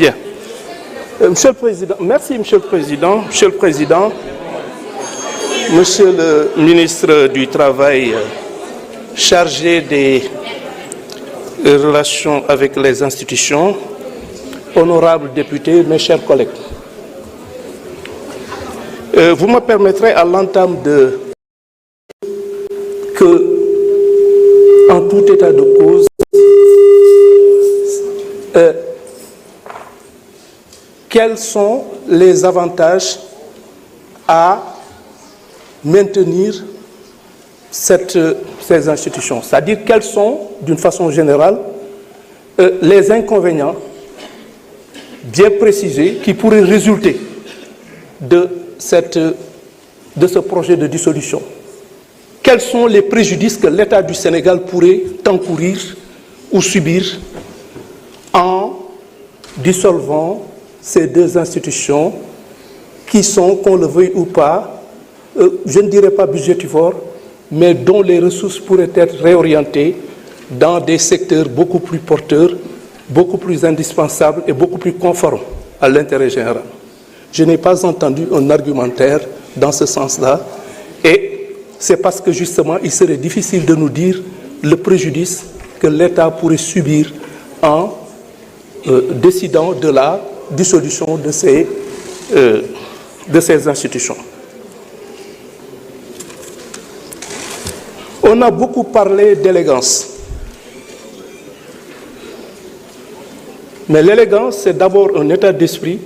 Bien. Monsieur le Président, merci Monsieur le Président. Monsieur le Président, Monsieur le ministre du Travail chargé des relations avec les institutions, honorables députés, mes chers collègues. Vous me permettrez à l'entame de que, en tout état de cause, quels sont les avantages à maintenir ces institutions? C'est-à-dire quels sont, d'une façon générale, les inconvénients bien précisés qui pourraient résulter de ce projet de dissolution. Quels sont les préjudices que l'État du Sénégal pourrait encourir ou subir en dissolvant ces deux institutions qui sont, qu'on le veuille ou pas, je ne dirais pas budgétivores, mais dont les ressources pourraient être réorientées dans des secteurs beaucoup plus porteurs, beaucoup plus indispensables et beaucoup plus conformes à l'intérêt général. Je n'ai pas entendu un argumentaire dans ce sens-là, et c'est parce que justement il serait difficile de nous dire le préjudice que l'État pourrait subir en décidant de la dissolution de ces institutions. On a beaucoup parlé d'élégance. Mais l'élégance, c'est d'abord un état d'esprit,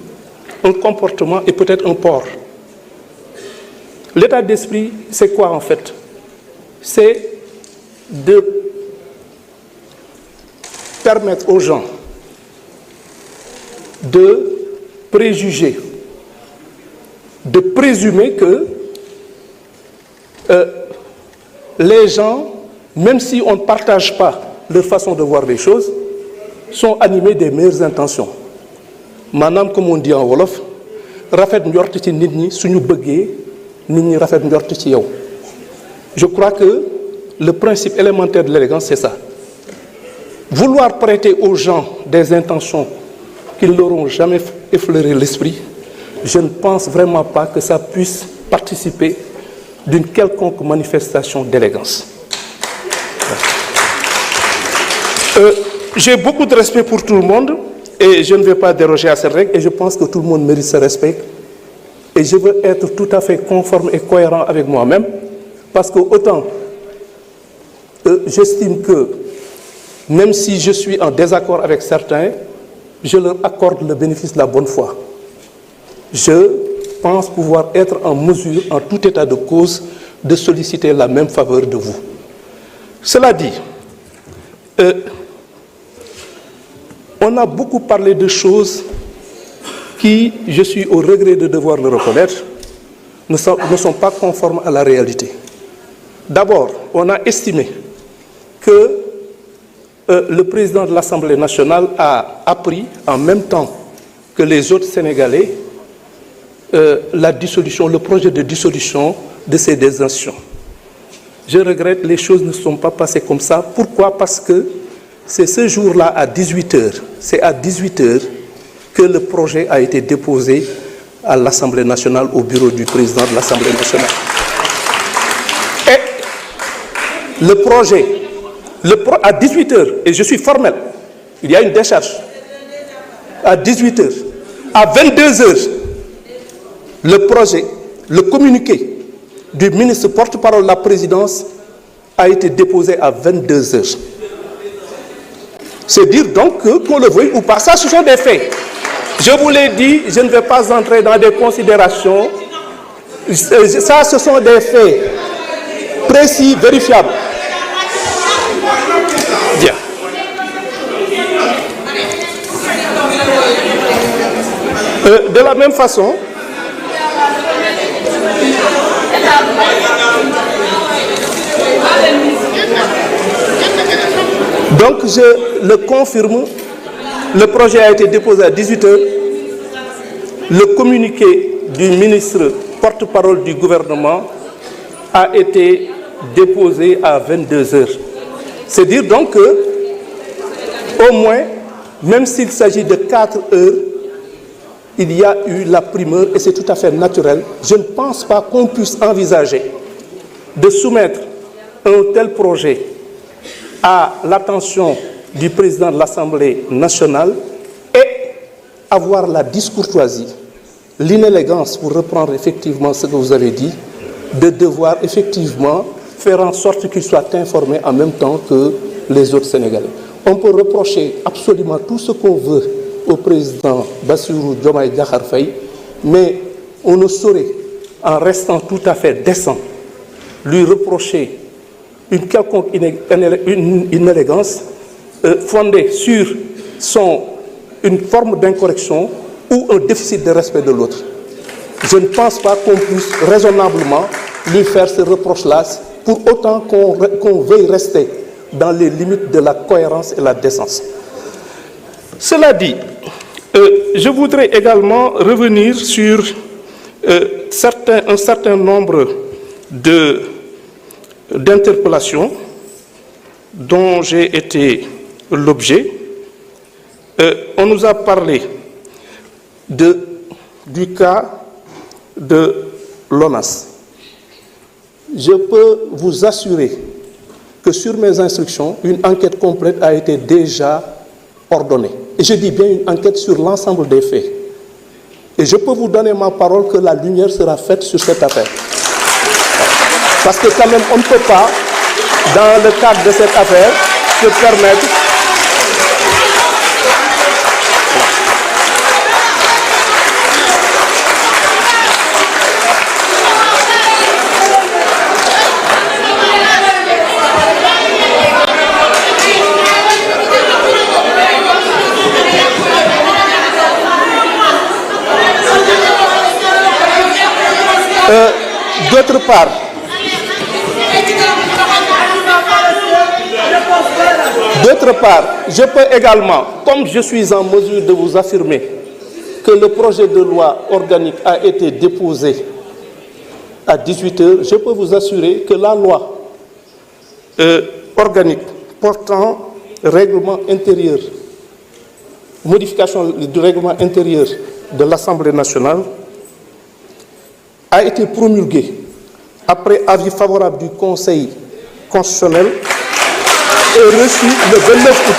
un comportement et peut-être un port. L'état d'esprit, c'est quoi en fait? C'est de permettre aux gens de préjuger, de présumer que les gens, même si on ne partage pas leur façon de voir les choses, sont animés des meilleures intentions. Manam, comme on dit en Wolof, rafet njort ci nit ñi suñu bëggee nit ñi rafet njort ci yow. Je crois que le principe élémentaire de l'élégance, c'est ça. Vouloir prêter aux gens des intentions qui ne leur ont jamais effleuré l'esprit, je ne pense vraiment pas que ça puisse participer d'une quelconque manifestation d'élégance. J'ai beaucoup de respect pour tout le monde et je ne vais pas déroger à cette règle et je pense que tout le monde mérite ce respect. Et je veux être tout à fait conforme et cohérent avec moi-même parce que autant j'estime que même si je suis en désaccord avec certains, je leur accorde le bénéfice de la bonne foi. Je pense pouvoir être en mesure, en tout état de cause, de solliciter la même faveur de vous. Cela dit, on a beaucoup parlé de choses qui, je suis au regret de devoir le reconnaître, ne sont pas conformes à la réalité. D'abord, on a estimé que le président de l'Assemblée nationale a appris en même temps que les autres Sénégalais la dissolution, le projet de dissolution de ces deux institutions. Je regrette, les choses ne sont pas passées comme ça. Pourquoi? Parce que c'est ce jour-là à 18h. C'est à 18h que le projet a été déposé à l'Assemblée nationale, au bureau du président de l'Assemblée nationale. Et le projet, à 18h, et je suis formel, il y a une décharge. À 18h, à 22h, le projet, le communiqué du ministre porte-parole de la présidence a été déposé à 22h. C'est dire donc que, qu'on le veuille ou pas, ça ce sont des faits. Je vous l'ai dit, je ne vais pas entrer dans des considérations. Ça ce sont des faits précis, vérifiables. Bien. De la même façon, donc je le confirme, le projet a été déposé à 18h. Le communiqué du ministre porte-parole du gouvernement a été déposé à 22h. C'est dire donc que, au moins, même s'il s'agit de 4 heures, il y a eu la primeur et c'est tout à fait naturel. Je ne pense pas qu'on puisse envisager de soumettre un tel projet à l'attention du président de l'Assemblée nationale et avoir la discourtoisie, l'inélégance, pour reprendre effectivement ce que vous avez dit, de devoir effectivement faire en sorte qu'il soit informé en même temps que les autres Sénégalais. On peut reprocher absolument tout ce qu'on veut au président Bassirou Diomaye Diakhar Faye, mais on ne saurait, en restant tout à fait décent, lui reprocher une quelconque inélégance fondée sur une forme d'incorrection ou un déficit de respect de l'autre. Je ne pense pas qu'on puisse raisonnablement lui faire ce reproche-là, pour autant qu'on veuille rester dans les limites de la cohérence et la décence. Cela dit, je voudrais également revenir sur un certain nombre d'interpellations dont j'ai été l'objet. On nous a parlé du cas de l'ONAS. Je peux vous assurer que sur mes instructions, une enquête complète a été déjà ordonnée. Et je dis bien une enquête sur l'ensemble des faits. Et je peux vous donner ma parole que la lumière sera faite sur cette affaire. Parce que quand même, on ne peut pas, dans le cadre de cette affaire, se permettre... D'autre part, je peux également, comme je suis en mesure de vous affirmer que le projet de loi organique a été déposé à 18h, je peux vous assurer que la loi organique portant règlement intérieur, modification du règlement intérieur de l'Assemblée nationale, a été promulguée après avis favorable du Conseil constitutionnel et reçue le 29 août.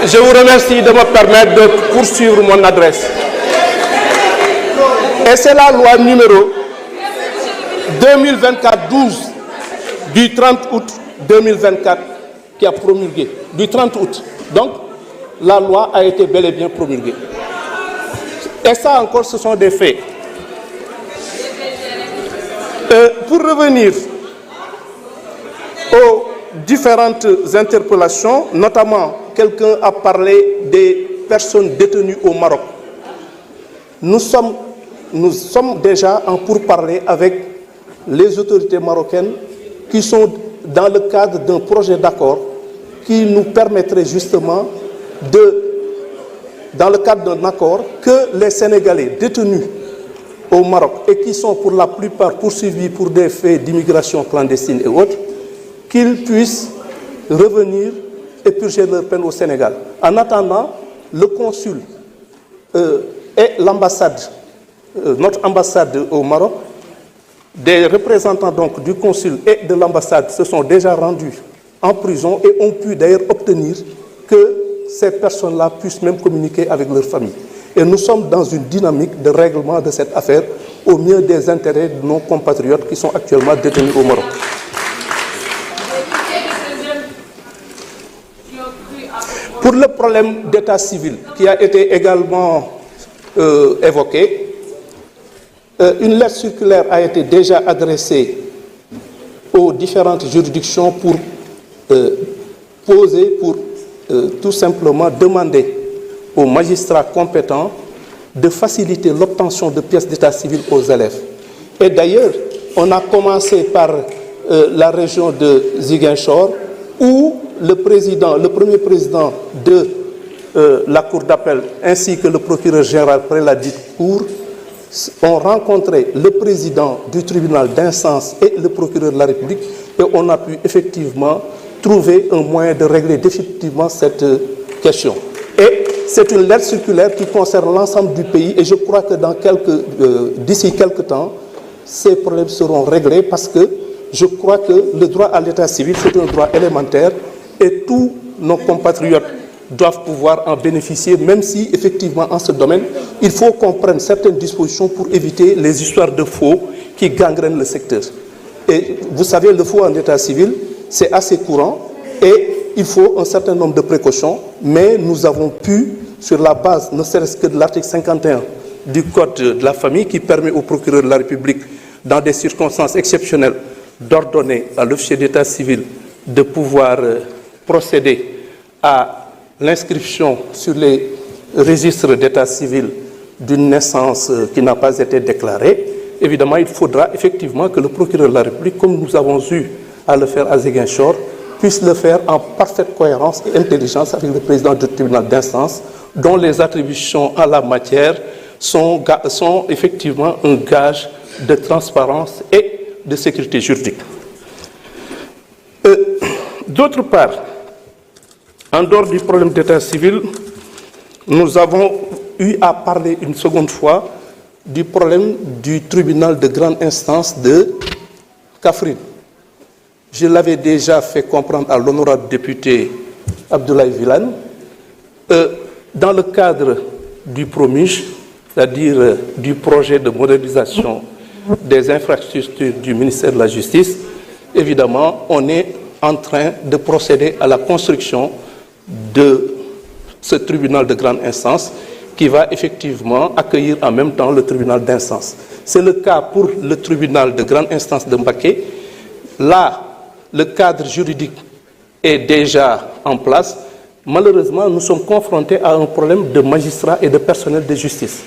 Je vous remercie de me permettre de poursuivre mon adresse. Et c'est la loi numéro 2024-12 du 30 août 2024 qui a promulgué. Du 30 août. Donc, la loi a été bel et bien promulguée. Et ça encore, ce sont des faits. Pour revenir aux différentes interpellations, notamment quelqu'un a parlé des personnes détenues au Maroc. Nous sommes déjà en pourparlers avec les autorités marocaines qui sont dans le cadre d'un projet d'accord qui nous permettrait justement dans le cadre d'un accord, que les Sénégalais détenus au Maroc et qui sont pour la plupart poursuivis pour des faits d'immigration clandestine et autres, qu'ils puissent revenir et purger leur peine au Sénégal. En attendant, le consul et l'ambassade, notre ambassade au Maroc, des représentants donc du consul et de l'ambassade se sont déjà rendus en prison et ont pu d'ailleurs obtenir que ces personnes-là puissent même communiquer avec leur famille. Et nous sommes dans une dynamique de règlement de cette affaire au mieux des intérêts de nos compatriotes qui sont actuellement détenus au Maroc. Pour le problème d'état civil qui a été également évoqué, une lettre circulaire a été déjà adressée aux différentes juridictions pour tout simplement demander aux magistrats compétents de faciliter l'obtention de pièces d'état civil aux élèves. Et d'ailleurs, on a commencé par la région de Ziguinchor, où le premier président de la Cour d'appel, ainsi que le procureur général près la dite Cour, ont rencontré le président du tribunal d'instance et le procureur de la République, et on a pu effectivement trouver un moyen de régler définitivement cette question. Et c'est une lettre circulaire qui concerne l'ensemble du pays, et je crois que d'ici quelques temps, ces problèmes seront réglés, parce que je crois que le droit à l'état civil, c'est un droit élémentaire, et tous nos compatriotes doivent pouvoir en bénéficier, même si, effectivement, en ce domaine, il faut qu'on prenne certaines dispositions pour éviter les histoires de faux qui gangrènent le secteur. Et vous savez, le faux en état civil, c'est assez courant, et il faut un certain nombre de précautions, mais nous avons pu, sur la base, ne serait-ce que de l'article 51 du Code de la famille, qui permet au procureur de la République, dans des circonstances exceptionnelles, d'ordonner à l'officier d'état civil de pouvoir procéder à l'inscription sur les registres d'état civil d'une naissance qui n'a pas été déclarée. Évidemment, il faudra effectivement que le procureur de la République, comme nous avons eu à le faire à Ziguinchor, puisse le faire en parfaite cohérence et intelligence avec le président du tribunal d'instance, dont les attributions en la matière sont effectivement un gage de transparence et de sécurité juridique. D'autre part, en dehors du problème d'état civil, nous avons eu à parler une seconde fois du problème du tribunal de grande instance de Kaffrine. Je l'avais déjà fait comprendre à l'honorable député Abdoulaye Wilane. Dans le cadre du PROMIJ, c'est-à-dire du projet de modernisation des infrastructures du ministère de la Justice, évidemment, on est en train de procéder à la construction de ce tribunal de grande instance qui va effectivement accueillir en même temps le tribunal d'instance. C'est le cas pour le tribunal de grande instance de Mbacké. Là, le cadre juridique est déjà en place. Malheureusement, nous sommes confrontés à un problème de magistrats et de personnel de justice.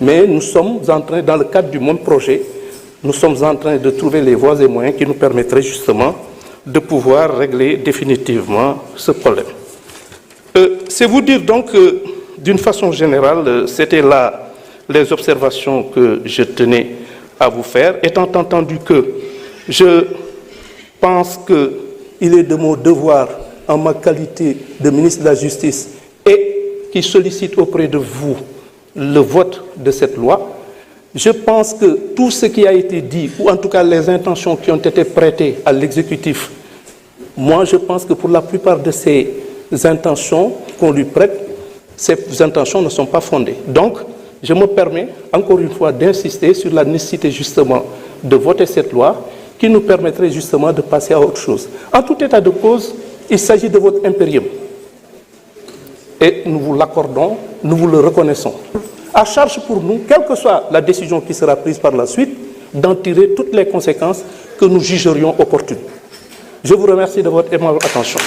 Mais nous sommes en train, dans le cadre du même projet, nous sommes en train de trouver les voies et moyens qui nous permettraient justement de pouvoir régler définitivement ce problème. C'est vous dire donc que, d'une façon générale, c'était là les observations que je tenais à vous faire, étant entendu que je pense qu'il est de mon devoir, en ma qualité de ministre de la Justice, et qui sollicite auprès de vous le vote de cette loi. Je pense que tout ce qui a été dit, ou en tout cas les intentions qui ont été prêtées à l'exécutif, moi je pense que pour la plupart de ces intentions qu'on lui prête, ces intentions ne sont pas fondées. Donc, je me permets encore une fois d'insister sur la nécessité justement de voter cette loi qui nous permettrait justement de passer à autre chose. En tout état de cause, il s'agit de votre impérium. Et nous vous l'accordons, nous vous le reconnaissons. À charge pour nous, quelle que soit la décision qui sera prise par la suite, d'en tirer toutes les conséquences que nous jugerions opportunes. Je vous remercie de votre aimable attention.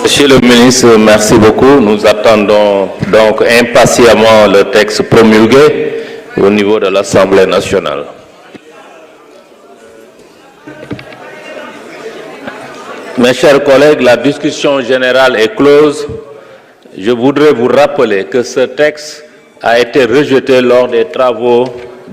Monsieur le ministre, merci beaucoup. Nous attendons donc impatiemment le texte promulgué au niveau de l'Assemblée nationale. Mes chers collègues, la discussion générale est close. Je voudrais vous rappeler que ce texte a été rejeté lors des travaux